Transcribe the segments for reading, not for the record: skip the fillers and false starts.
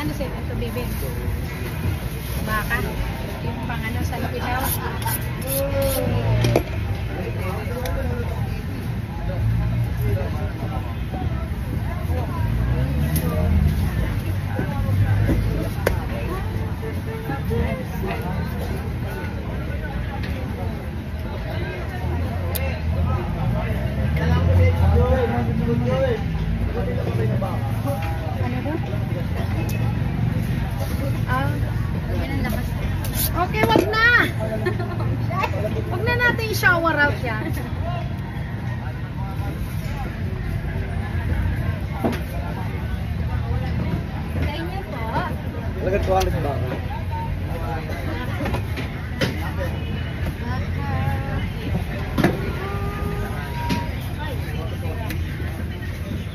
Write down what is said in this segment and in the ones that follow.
Ano sa'yo? Ito, baby. Baka. Yung pang ano sa lupitaw. Ano ba? Okay, wag na! Wag na natin i-shower out yan. Sa inyo po. Lagad ko alis ba?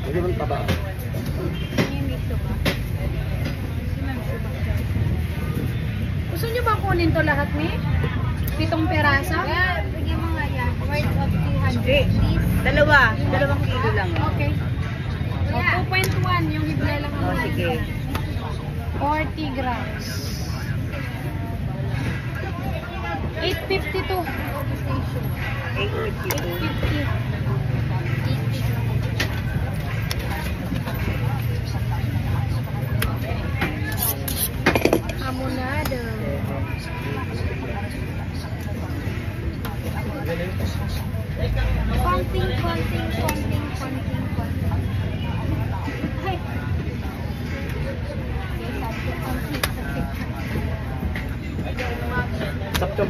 Hindi man taba. Gusto nyo ba kunin to lahat, ni? 7 peraso? Yeah, bigyan mo nga yan. Worth of 300. Dalawang kilo lang. Okay. O, 2.1 yung hibla lang ang Sige. 40 grams. 852. 852. 850. Amonado. Konting. Ay. Sakto.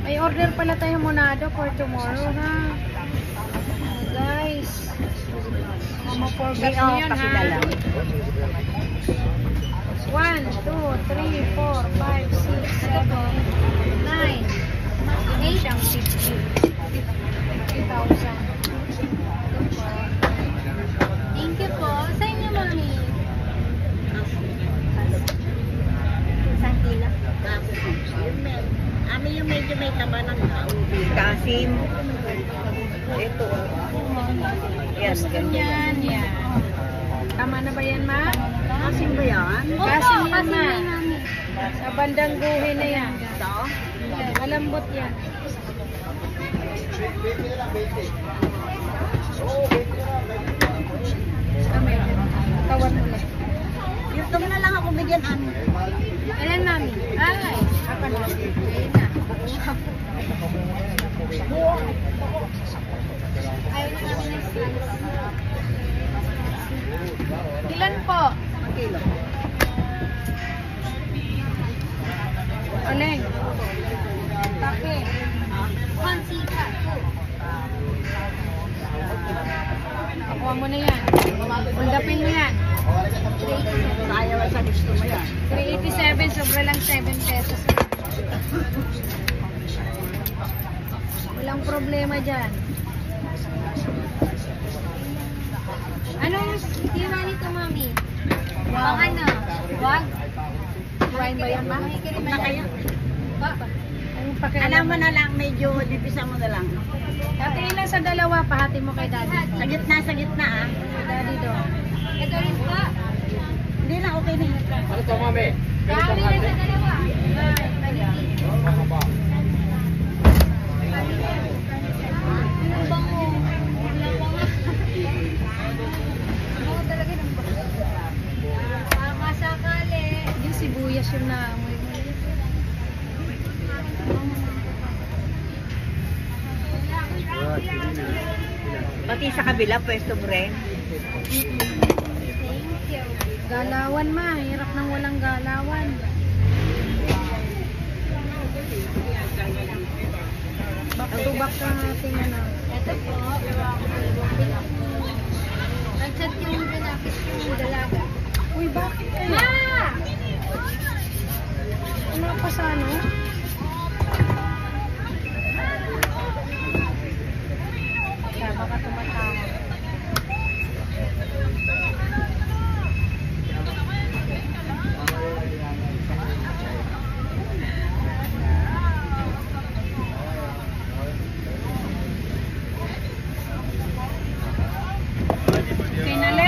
May order pala tayo monado for tomorrow, ha? Guys. Mama forgot nyo yun, Kasi ha? na lang. 1, 2, 3, 4, 5, 6, 7, 9. Hindi siyang 50,000. Thank you po. Sa inyo, mami. Isang kilo. Ami yung medyo may taba ng kaubi. Kasim. Ito. Yan, Yan, yan. Tama na ba yan, ma? Kasim ba yan? Kasim yan, kasi ma. may mami. Sa bandang guhi na yan. Ito? Malambot yan. Kami. Tawad mo lang. Dito mo na lang ako bigyan, Ami. Ilan, mami? Ay, apa na? Ayun na. Ayaw na namin ng slice. Ilan po? Ang kilo. Aleng. Take. Konsika. Nakuha mo na yan. Uldapin mo yan. Ayaw sa gusto mo yan. 387, sobra lang 7 pesos. Walang problema dyan. Anong hiwa nito, mami? Pang ano? Wag? Wine ba yan, ma? Na kaya. Ang pakialam. Alam mo na lang, medyo dipisa mo na lang. Dati ilan sa dalawa, pahati mo kay daddy. Sa gitna ah. Kay daddy doon. Ito rin po. Hindi na, okay na. Ano to, mami? Kami lang sa dalawa. Ang bango. Wala pa nga. Bango talaga ng bango. Masakali. Yung sibuyas yung naamoy mo. Pati sa kabila, pwesto mo rin. Thank you. Galawan, ma. Hirap nang walang galawan. Back to back na natin ano. Ito po. Nag-chat yung lalaki yung dalaga. Uy, bakit? Ma! Ano pa sa ano? Kaya baka tumatawag. Okay na, Le?